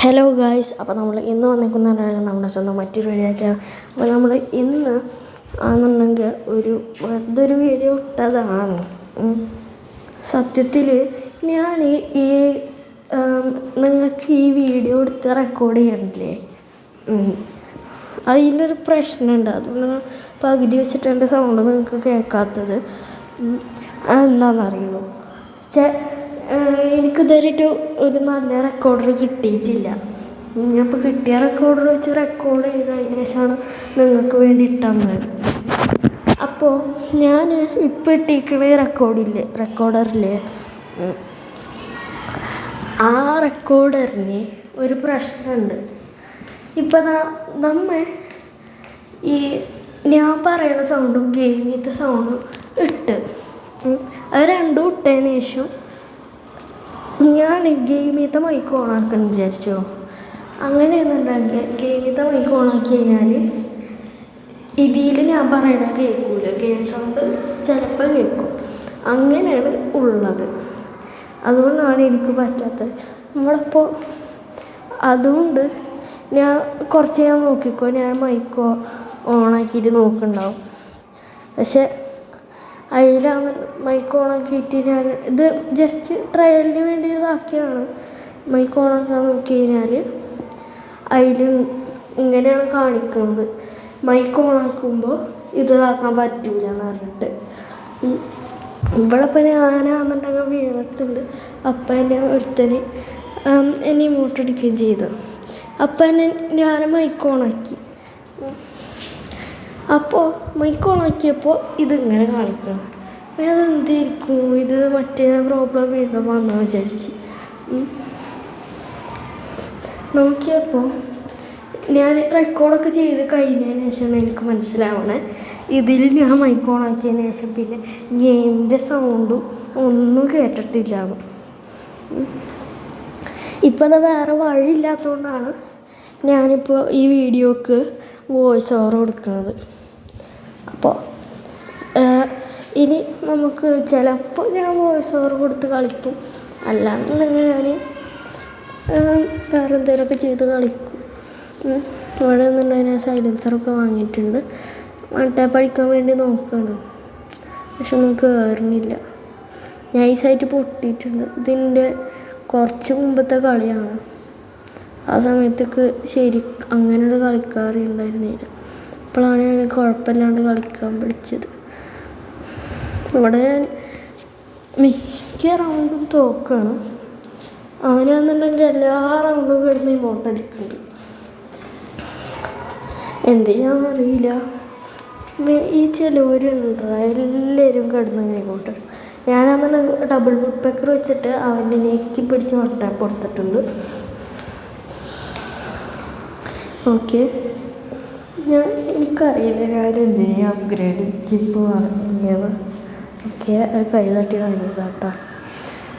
Hello guys, അപ്പോൾ നമ്മൾ ഇന്ന് വന്നിരിക്കുന്നതാണ് നമ്മുടെ സ്വന്തം മറ്റൊരു വീഡിയോ ആയിട്ടാണ്. അപ്പോൾ നമ്മൾ ഇന്ന് ആണെന്നുണ്ടെങ്കിൽ വെറുതൊരു വീഡിയോ ഇട്ടതാണ്. സത്യത്തിൽ ഞാൻ ഈ നിങ്ങൾക്ക് ഈ വീഡിയോ എടുത്ത് റെക്കോർഡ് ചെയ്യണില്ലേ, അതിലൊരു പ്രശ്നമുണ്ട്. അതുകൊണ്ട് പകുതി വെച്ചിട്ട് എൻ്റെ സൗണ്ട് നിങ്ങൾക്ക് കേൾക്കാത്തത് അതെന്താണെന്നറിയുമോ? എനിക്കിതുവരെയായിട്ട് ഒരു നല്ല റെക്കോർഡർ കിട്ടിയിട്ടില്ല. ഞാനിപ്പോൾ കിട്ടിയ റെക്കോർഡർ വെച്ച് റെക്കോർഡ് ചെയ്തതിന് ശേഷമാണ് നിങ്ങൾക്ക് വേണ്ടി ഇട്ടത്. അപ്പോൾ ഞാൻ ഇപ്പോൾ ഇട്ടിരിക്കുന്ന റെക്കോർഡറില്ലേ, ആ റെക്കോർഡറിന് ഒരു പ്രശ്നമുണ്ട്. ഇപ്പം ഞാൻ പറയുന്ന സൗണ്ടും ഗെയിമിലത്തെ സൗണ്ടും അത് രണ്ടും ഇട്ടതിന് ശേഷം ഞാൻ ഗെയിമിലത്തെ മൈക്ക് ഓണാക്കണം വിചാരിച്ചോ. അങ്ങനെയെന്നുണ്ടെങ്കിൽ ഗെയിമിലത്തെ മൈക്ക് ഓണാക്കി കഴിഞ്ഞാൽ ഇതിൽ ഞാൻ പറയണത് കേൾക്കില്ല, ഗെയിം സൗണ്ട് ചിലപ്പോൾ കേൾക്കും. അങ്ങനെയാണ് ഉള്ളത്. അതുകൊണ്ടാണ് എനിക്ക് പറ്റാത്തത്. നമ്മളിപ്പോൾ അതുകൊണ്ട് ഞാൻ നോക്കിക്കോ, ഞാൻ മൈക്കോ ഓണാക്കിയിട്ട് നോക്കുന്നുണ്ടാവും. പക്ഷെ അതിലാണ് മൈക്ക് ഓണാക്കിയിട്ട് ഞാൻ ഇത് ജസ്റ്റ് ട്രയലിന് വേണ്ടി ഇതാക്കിയാണ്. മൈക്ക് ഓണാക്കാൻ നോക്കി കഴിഞ്ഞാൽ അതിൽ ഇങ്ങനെയാണ് കാണിക്കുന്നത്. മൈക്ക് ഓണാക്കുമ്പോൾ ഇതാക്കാൻ പറ്റില്ല എന്ന് പറഞ്ഞിട്ട് ഇവിടെ ഇപ്പം ഞാനാണെന്നുണ്ടെങ്കിൽ വീണിട്ടുണ്ട്. അപ്പം എന്നെ ഒരുത്തന് എന്നെ ഇമോട്ടടിക്കുകയും ചെയ്തു. അപ്പം ഞാൻ മൈക്ക് ഓണാക്കി. അപ്പോൾ മൈക്ക് ഓണാക്കിയപ്പോൾ ഇതിങ്ങനെ കാണിക്കണം. അതെന്തായിരിക്കും, ഇത് മറ്റേ പ്രോബ്ലം വീണ്ടും വന്നു വിചാരിച്ച് നോക്കിയപ്പോൾ ഞാൻ റെക്കോർഡൊക്കെ ചെയ്ത് കഴിഞ്ഞതിന് ശേഷമാണ് എനിക്ക് മനസ്സിലാവണേ ഇതിൽ ഞാൻ മൈക്ക് ഓണാക്കിയതിന് ശേഷം പിന്നെ ഗെയിമിൻ്റെ സൗണ്ടും ഒന്നും കേട്ടിട്ടില്ലാന്ന്. ഇപ്പം അത് വേറെ വഴിയില്ലാത്തതുകൊണ്ടാണ് ഞാനിപ്പോൾ ഈ വീഡിയോക്ക് വോയിസ് ഓവർ കൊടുക്കുന്നത്. അപ്പോൾ ഇനി നമുക്ക് ചിലപ്പോൾ ഞാൻ വോയിസ് ഓവർ കൊടുത്ത് കളിക്കും, അല്ലാന്നുണ്ടെങ്കിൽ ഞാൻ വേറെ എന്തെങ്കിലുമൊക്കെ ചെയ്ത് കളിക്കും. ഇവിടെ നിന്നുണ്ടെങ്കിൽ ഞാൻ സൈലൻസറൊക്കെ വാങ്ങിയിട്ടുണ്ട്. പഠിക്കാൻ വേണ്ടി നോക്കുകയാണ്, പക്ഷെ ഒന്നും കയറുന്നില്ല. നൈസായിട്ട് പൊട്ടിയിട്ടുണ്ട്. ഇതിൻ്റെ കുറച്ച് മുമ്പത്തെ കളിയാണ്. ആ സമയത്തേക്ക് അങ്ങനെയൊരു കളിക്കാറുണ്ടായിരുന്നില്ല. അപ്പോഴാണ് ഞാൻ കുഴപ്പമില്ലാണ്ട് കളിക്കാൻ പഠിച്ചത്. ഇവിടെ ഞാൻ മിക്ക റൗണ്ടും തോക്കാണ്. അവനാണെന്നുണ്ടെങ്കിൽ എല്ലാ റൗണ്ടും കിടന്ന് ഇമോട്ടടിക്കുന്നുണ്ട്. എന്തിനാണെന്നറിയില്ല. ഈ ചിലവരുണ്ട്, എല്ലാവരും കിടന്ന് ഇങ്ങനെ ഇമോട്ടടിക്കും. ഞാനാണെന്നുണ്ടെങ്കിൽ ഡബിൾ വുഡ് പെക്കർ വെച്ചിട്ട് അവൻ്റെ നെക്കി പിടിച്ച് മൊട്ട കൊടുത്തിട്ടുണ്ട്. ഓക്കെ, എനിക്കറിയില്ല ഞാൻ എന്തിനാ അപ്ഗ്രേഡ് ജിപ്പ് വാങ്ങിയത്. ഓക്കെ, കൈ തട്ടി വാങ്ങിയതാട്ടോ.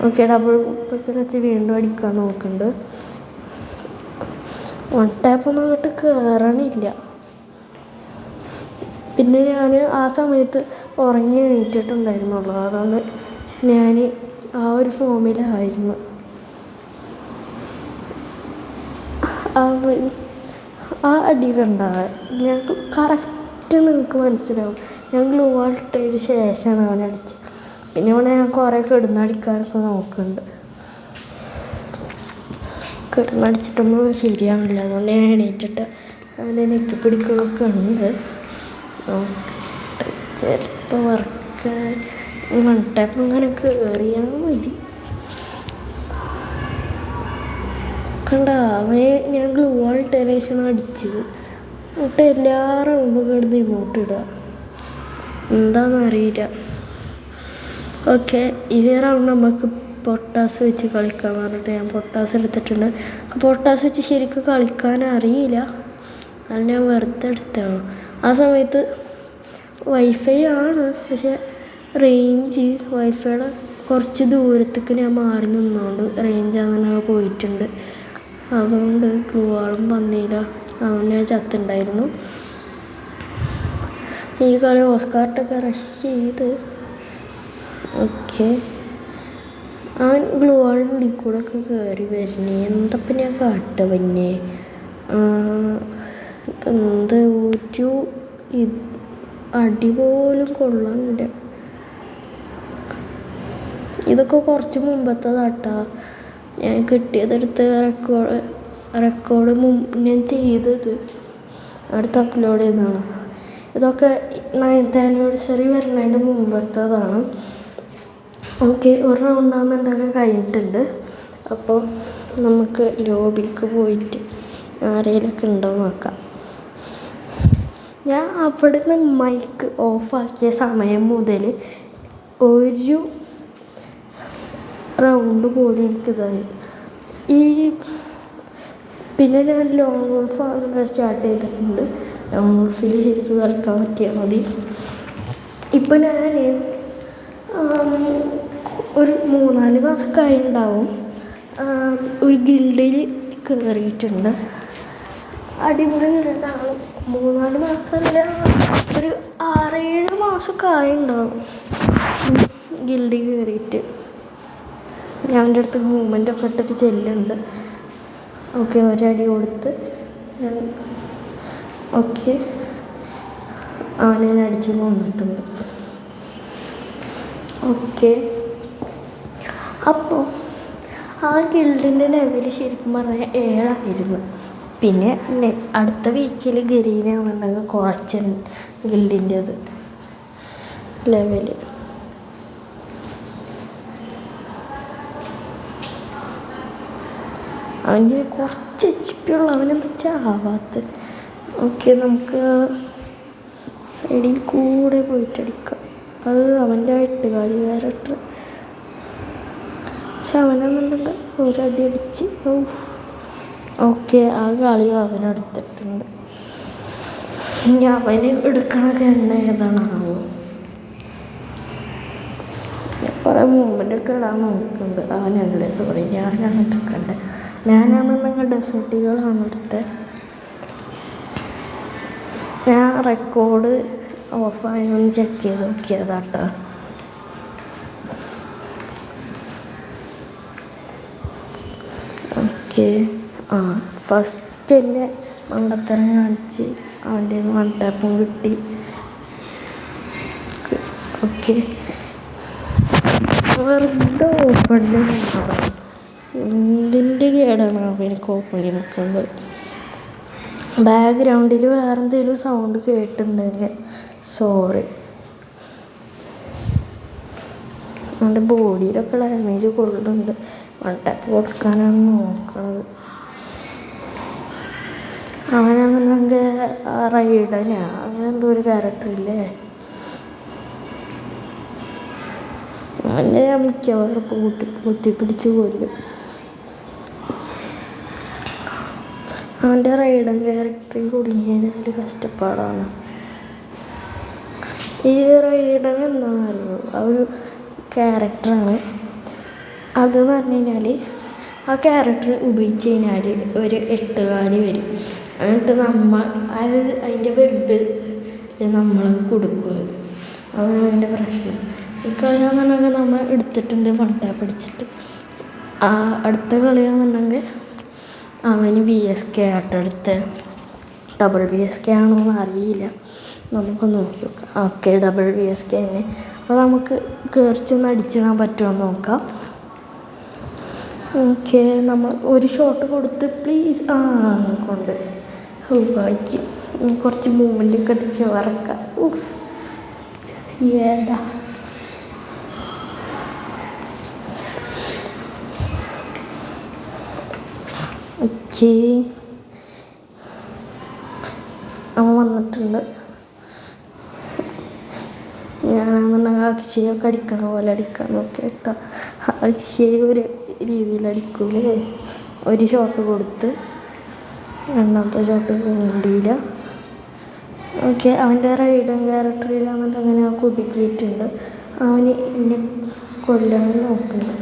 ഓക്കെ, ഡബിൾ പെക്കർ വെച്ച് വീണ്ടും അടിക്കാൻ നോക്കുന്നുണ്ട്. വൺ ടാപ്പൊന്നും അങ്ങോട്ട് കയറണില്ല. പിന്നെ ഞാൻ ആ സമയത്ത് ഉറങ്ങി എണീറ്റിട്ടുണ്ടായിരുന്നുള്ളൂ. അതുകൊണ്ട് ഞാൻ ആ ഒരു ഫോമിലായിരുന്നു. ആ അടി കണ്ടാൽ ഞങ്ങൾക്ക് കറക്റ്റ് നിങ്ങൾക്ക് മനസ്സിലാവും. ഞാൻ ഗ്ലൂ ഇട്ടതിന് ശേഷമാണ് അവനടിച്ചത്. പിന്നെ ഇവിടെ ഞാൻ കുറേ കിടന്നടിക്കാനൊക്കെ നോക്കുന്നുണ്ട്. കിടന്നടിച്ചിട്ടൊന്നും ശരിയാവില്ല. അതുകൊണ്ട് ഞാൻ എണീറ്റിട്ട് അവനെ നെക്കി പിടിക്കണമൊക്കെ ഉണ്ട്. ചിലപ്പോൾ വർക്ക് മൺടാപ്പ് അങ്ങനെ കയറിയാൽ മതി. കണ്ട, അവനെ ഞാൻ ഗ്ലൂ ഇട്ടതിന് ശേഷമാണ് അടിച്ചത്. എന്നിട്ട് എല്ലാ റൗണ്ടും കിടന്ന് ഇമോട്ട് ഇടുക, എന്താണെന്നറിയില്ല. ഓക്കെ, ഈ റൗണ്ട് നമുക്ക് പൊട്ടാസ് വെച്ച് കളിക്കാൻ പറഞ്ഞിട്ട് ഞാൻ പൊട്ടാസ് എടുത്തിട്ടുണ്ട്. പൊട്ടാസ് വെച്ച് ശരിക്കും കളിക്കാൻ അറിയില്ല, അത് ഞാൻ വെറുതെ എടുത്തതാണ്. ആ സമയത്ത് വൈഫൈ ആണ്, പക്ഷെ വൈഫൈയുടെ കുറച്ച് ദൂരത്തേക്ക് ഞാൻ മാറി നിന്നുകൊണ്ട് റേഞ്ച് അങ്ങനെ പോയിട്ടുണ്ട്. അതുകൊണ്ട് ഗ്ലൂ ആളും വന്നില്ല. അതുകൊണ്ട് ഞാൻ ചത്തുണ്ടായിരുന്നു. ഈ കളി ഓസ്കാർട്ടൊക്കെ റഷ് ചെയ്ത്. ഓക്കെ, ആ ഗ്ലൂ വാളിൻ്റെ കൂടെ ഒക്കെ കയറി വരണേ. എന്തപ്പം ഞാൻ കാട്ടുക പിന്നെ? എന്ത് ഒരു അടി പോലും കൊള്ളാനില്ല. ഇതൊക്കെ കുറച്ച് മുമ്പത്തേതാട്ടാ. ഞാൻ കിട്ടിയതെടുത്ത് റെക്കോർഡ് ഞാൻ ചെയ്തത് അടുത്ത് അപ്ലോഡ് ചെയ്തതാണ്. ഇതൊക്കെ 9th ആനിവേഴ്സറി വരുന്നതിൻ്റെ മുമ്പത്തേതാണ്. ഓക്കെ, ഒരു റൗണ്ടാകുന്നുണ്ടൊക്കെ കഴിഞ്ഞിട്ടുണ്ട്. അപ്പോൾ നമുക്ക് ലോബിക്ക് പോയിട്ട് ആരെങ്കിലുമൊക്കെ ഉണ്ടോ നോക്കാം. ഞാൻ അവിടെ നിന്ന് മൈക്ക് ഓഫാക്കിയ സമയം മുതൽ ഒരു റൗണ്ട് പോലും എനിക്കിതായി. പിന്നെ ഞാൻ ലോങ് ഗോൾഫ് അങ്ങനെ സ്റ്റാർട്ട് ചെയ്തിട്ടുണ്ട്. ലോങ് ഗോൾഫിൽ ശരിക്കും കളിക്കാൻ പറ്റിയാൽ മതി. ഇപ്പം ഞാൻ ഒരു 3-4 മാസം കഴിഞ്ഞിട്ടുണ്ടാവും ഒരു ഗിൽഡിൽ കയറിയിട്ടുണ്ട്. അടിപൊളി ഗിൽഡാണ്. 3-4 മാസമല്ല, ഒരു 6-7 മാസമൊക്കെ ആയിട്ടുണ്ടാവും ഗിൽഡിൽ കയറിയിട്ട്. ഞങ്ങളുടെ അടുത്ത് മൂവ്മെൻ്റൊക്കെ ഇട്ടിട്ട് ചെല്ലുന്നുണ്ട്. ഓക്കെ, ഒരടി കൊടുത്ത് ഓക്കെ അവനെ അടിച്ച് കൊന്നിട്ടുണ്ട്. ഓക്കെ, അപ്പോൾ ആ ഗിൽഡിൻ്റെ ലെവൽ ശരിക്കും പറഞ്ഞാൽ 7 പിന്നെ അടുത്ത വീക്കിൽ ഗരീനാണെന്നുണ്ടെങ്കിൽ കുറച്ച് ഗിൽഡിൻ്റെ അത് ലെവല്. അവന് കുറച്ച് HP ഉള്ളു, അവനെന്താ ചാവാത്ത. ഓക്കെ, നമുക്ക് സൈഡിൽ കൂടെ പോയിട്ടടിക്കാം. അത് അവൻ്റെ 8 ക്യാരക്ടർ. പക്ഷെ അവനെന്നുണ്ടെങ്കിൽ ഒരടി അടിച്ച് ഓക്കെ ആ കളി അവനെടുത്തിട്ടുണ്ട്. ഇനി അവന് എടുക്കണ എണ്ണ ഏതാണാവോ? കുറേ മൂവ്മെൻ്റൊക്കെ ഇടാൻ നോക്കുന്നുണ്ട്. അവനല്ലേ, സോറി, ഞാനാണ് എടുക്കേണ്ടത്. ഞാനാണെന്നുണ്ടെങ്കിൽ ഡെസേർട്ടുകളാണ് എടുത്തത്. ഞാൻ റെക്കോർഡ് ഓഫായൊന്ന് ചെക്ക് ചെയ്ത് നോക്കിയതാട്ടോ. ഓക്കെ, ഫസ്റ്റ് എന്നെ മണ്ടത്തരം കാണിച്ച് അവൻ്റെ 1 ടാപ്പും കിട്ടി. ഓക്കെ, വെറുതെ ഓപ്പണിൽ നിൽക്കണം. എന്തിൻ്റെ കേടാണ് അവനക്ക് ഓപ്പണിൽ നിൽക്കുന്നത്? ബാക്ക്ഗ്രൗണ്ടിൽ വേറെ എന്തെങ്കിലും സൗണ്ട് കേട്ടിട്ടുണ്ടെങ്കിൽ സോറി. അവൻ്റെ ബോഡിയിലൊക്കെ ഡാമേജ് കൊള്ളുന്നുണ്ട്. 1 ടാപ്പ് കൊടുക്കാനാണ് നോക്കണത്. അവനാണെന്നുണ്ടെങ്കിൽ റൈഡനാ അങ്ങനെ എന്തോ ഒരു ക്യാരക്ടറില്ലേ, അങ്ങനെ ഞാൻ മിക്കവാറും കുത്തിപ്പിടിച്ച് കൊല്ലും. അവൻ്റെ റൈഡൻ ക്യാരക്ടറിൽ കുടുങ്ങിയതിൽ കഷ്ടപ്പാടാണ്. ഈ റൈഡൻ എന്താണെന്നറിയോ? ആ ഒരു ക്യാരക്ടറാണ്. അതെന്ന് പറഞ്ഞു കഴിഞ്ഞാൽ ആ ക്യാരക്ടർ ഉപയോഗിച്ച് കഴിഞ്ഞാൽ ഒരു 8 കാല് വരും. എന്നിട്ട് അതിൻ്റെ വെബ് നമ്മൾ കൊടുക്കുക. അതാണ് അതിൻ്റെ പ്രശ്നം. ഈ കളിയാണെന്നുണ്ടെങ്കിൽ നമ്മൾ എടുത്തിട്ടുണ്ട് 1 ടാപ്പ് അടിച്ചിട്ട്. അടുത്ത കളിയാണെന്നുണ്ടെങ്കിൽ അവന് BSK ആട്ടോ എടുത്ത്. ഡബിൾ BSK ആണോന്ന് അറിയില്ല, നമുക്കൊന്ന് നോക്കി നോക്കാം. ഓക്കെ, ഡബിൾ BSK തന്നെ. അപ്പോൾ നമുക്ക് കയറി ചെന്ന് അടിച്ചിടാൻ പറ്റുമോ എന്ന് നോക്കാം. ഓക്കെ, നമ്മൾ ഒരു ഷോട്ട് കൊടുത്ത് പ്ലീസ് കൊണ്ട് ബാക്കി കുറച്ച് മൂവ്മെൻ്റൊക്കെ അടിച്ച് വറക്കാം. ഏടാ ഓക്കെ, അവൻ വന്നിട്ടുണ്ട്. ഞാനാണെന്നുണ്ടെങ്കിൽ അക്ഷയൊക്കെ അടിക്കണ പോലെ അടിക്കാൻ നോക്കി കേട്ടോ. അക്ഷയ ഒരു രീതിയിൽ അടിക്കൂലേ. ഒരു ഷോട്ട് കൊടുത്ത് രണ്ടാമത്തെ ഷോട്ട് കൊണ്ടില്ല. ഓക്കെ, അവൻ്റെ റൈഡൻ ക്യാരക്ടറിലാണെന്നുണ്ടെങ്കിൽ അങ്ങനെ കുടുക്കിയിട്ടുണ്ട്. അവന് എന്നെ കൊല്ലാൻ നോക്കുന്നു.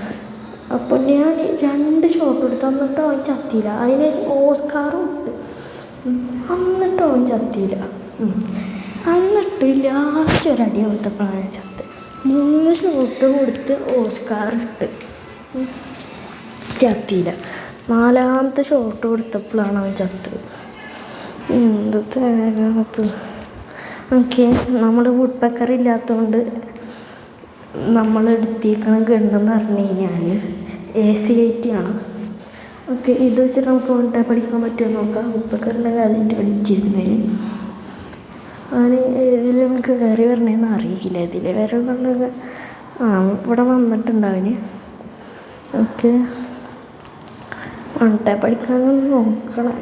അപ്പോൾ ഞാൻ 2 ഷോട്ട് എടുത്ത്, എന്നിട്ടും അവൻ ചത്തിയില്ല. അതിന് ഓസ്കാറും ഉണ്ട്, എന്നിട്ടും അവൻ ചത്തിയില്ല. എന്നിട്ട് ലാസ്റ്റ് ഒരടി കൊടുത്തപ്പോഴാണ് ചത്ത്. 3 ഷോട്ട് കൊടുത്ത് ഓസ്കാർ ഇട്ട്. ചത്തിയില്ല. 4ാമത്തെ ഷോട്ട് കൊടുത്തപ്പോഴാണ് അവൻ ചത്തത്. എന്ത് തേങ്ങത്ത്. ഓക്കെ, നമ്മൾ വുഡ് പെക്കർ ഇല്ലാത്തതുകൊണ്ട് നമ്മൾ എടുത്തിരിക്കണം ഗണ്ണെന്ന് പറഞ്ഞു കഴിഞ്ഞാൽ AC-8 ആണ്. ഓക്കെ, ഇത് വെച്ചിട്ട് നമുക്ക് വൺ പഠിക്കാൻ പറ്റുമോ നോക്കാം. വുഡ് പെക്കറിൻ്റെ കാലമായിട്ട് പഠിച്ചിരുന്നതിന് അവന് ഇതിലാണ് കയറി വരണേന്ന് അറിയില്ല. ഇതിൽ വരണമെന്നുണ്ടെങ്കിൽ ഇവിടെ വന്നിട്ടുണ്ടവന്. ഓക്കെ, വൺ പഠിക്കാനൊന്ന് നോക്കണം.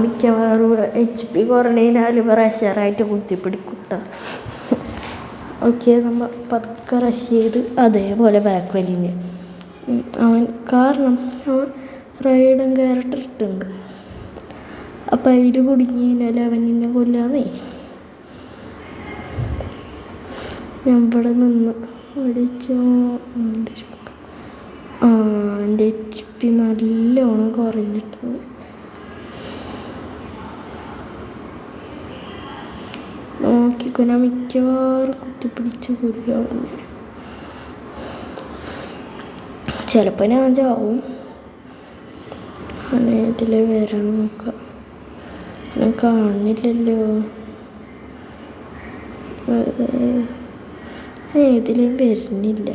മിക്കവാറും HP കുറഞ്ഞതിനാൽ പ്രഷറായിട്ട് കുത്തിപ്പിടിക്കൂട്ട. ഓക്കെ, നമ്മൾ പതുക്കെ റഷ് ചെയ്ത് അതേപോലെ ബാക്ക് വലിഞ്ഞ് അവൻ കാരണം അവൻ റൈഡൻ ക്യാരക്ടർ ഇട്ടുണ്ട്. അപ്പം അതിൽ കുടുങ്ങി കഴിഞ്ഞാൽ അവൻ എന്നെ കൊല്ലാന്നേ. ഞാൻ ഇവിടെ നിന്ന് അടിച്ചോ. എൻ്റെ HP നല്ലോണം കുറഞ്ഞിട്ടുണ്ട്. നോക്കിക്കോ, ഞാൻ മിക്കവാറും കുത്തിപ്പിടിച്ച് കൊല്ലും. ചിലപ്പോൾ ഞാൻ ചാവും. ഇതിൽ വരാൻ നോക്കാം. ഞാൻ കാണില്ലല്ലോ. ഇതിലും വരുന്നില്ല.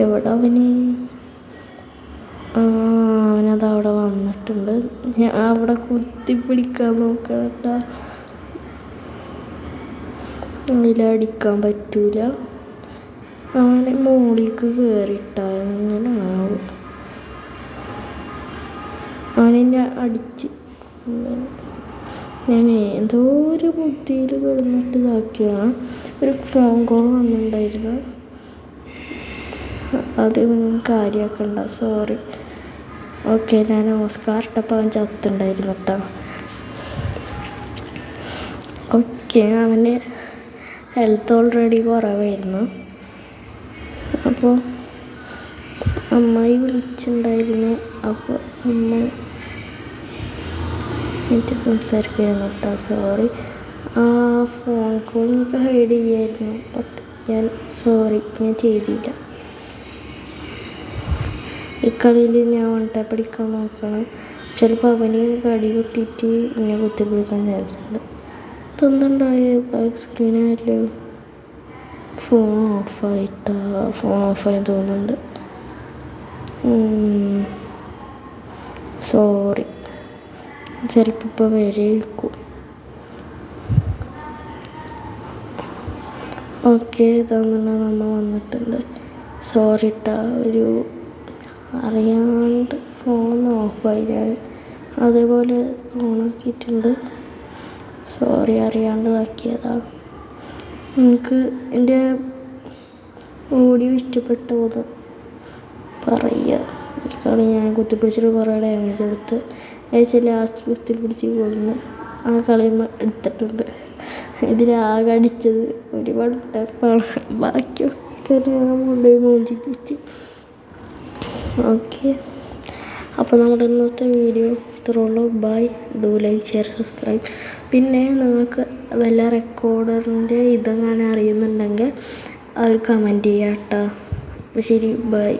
എവിടെ അവന്? അവനതവിടെ വന്നിട്ടുണ്ട്. ഞാൻ അവിടെ കുത്തിപ്പിടിക്കാൻ നോക്കണ്ട. അതിലടിക്കാൻ പറ്റൂല. അവനെ മോളിലേക്ക് കയറിയിട്ട അങ്ങനെ ആവും. അവനെന്നെ അടിച്ച് ഞാൻ എന്തോ ഒരു ബുദ്ധിയിൽ കിടന്നിട്ട് ഇതാക്കിയാണ്. ഒരു ഫോൺ കോൾ വന്നിട്ടുണ്ടായിരുന്നു. അത് കാര്യമാക്കണ്ട, സോറി. ഓക്കെ, ഞാൻ ഓസ്കാർ ഇട്ടപ്പോൾ അവൻ ചത്തുണ്ടായിരുന്നു കേട്ടോ. ഓക്കെ, അവന് ഹെൽത്ത് ഓൾറെഡി കുറവായിരുന്നു. അപ്പോൾ അമ്മായി വിളിച്ചിട്ടുണ്ടായിരുന്നു. അപ്പോൾ അമ്മ എനിക്ക് സംസാരിക്കായിരുന്നു കേട്ടോ, സോറി. ആ ഫോൺ കോൾ എനിക്ക് ഹൈഡ് ചെയ്യായിരുന്നു. ബട്ട് ഞാൻ ചെയ്തില്ല. ഈ കളിയിൽ ഞാൻ വൺ പഠിക്കാൻ നോക്കണം. ചിലപ്പോൾ അവന് കടി പൊട്ടിയിട്ട് എന്നെ കുത്തിപ്പിടിക്കാൻ ചാൻസ് ഉണ്ട്. ഇതൊന്നുണ്ടായ ബ്ലാക്ക് സ്ക്രീനായല്ലോ. ഫോൺ ഓഫായി തോന്നുന്നുണ്ട്. സോറി, ചിലപ്പോൾ ഇപ്പോൾ വരെയിരിക്കും. ഓക്കെ, ഇതാണെന്ന് നമ്മ വന്നിട്ടുണ്ട്. സോറി ട്ടാ, ഒരു അറിയാണ്ട് ഫോൺ ഓഫായി. ഞാൻ അതേപോലെ ഓണാക്കിയിട്ടുണ്ട്. സോറി, അറിയാണ്ട് ഇതാക്കിയതാണ്. നിങ്ങൾക്ക് എൻ്റെ ഓഡിയോ ഇഷ്ടപ്പെട്ടത് പറയുക. കളി ഞാൻ കുത്തിപ്പിടിച്ചിട്ട് കുറേ ഡാമേജ് എടുത്ത് ലാസ്റ്റ് കുത്തിപ്പിടിച്ച് കൊള്ളുന്നു. ആ കളിയുമ്മ എടുത്തിട്ടുണ്ട്. ഇതിലാകെ അടിച്ചത് ഒരുപാട് ടഫാണ്. ബാക്കിയൊക്കെ ഞാൻ കൊണ്ടുപോയി മോചിപ്പിച്ച്. ഓക്കെ, അപ്പോൾ നമ്മുടെ ഇന്നത്തെ വീഡിയോ ഇത്രയുള്ളൂ. Bye. Do like, share, subscribe. പിന്നെ നിങ്ങൾക്ക് വല്ല റെക്കോർഡറിൻ്റെ ഇതെങ്ങനെ അറിയുന്നുണ്ടെങ്കിൽ അത് കമൻറ്റ് ചെയ്യാം കേട്ടോ. അപ്പോൾ ശരി, ബൈ.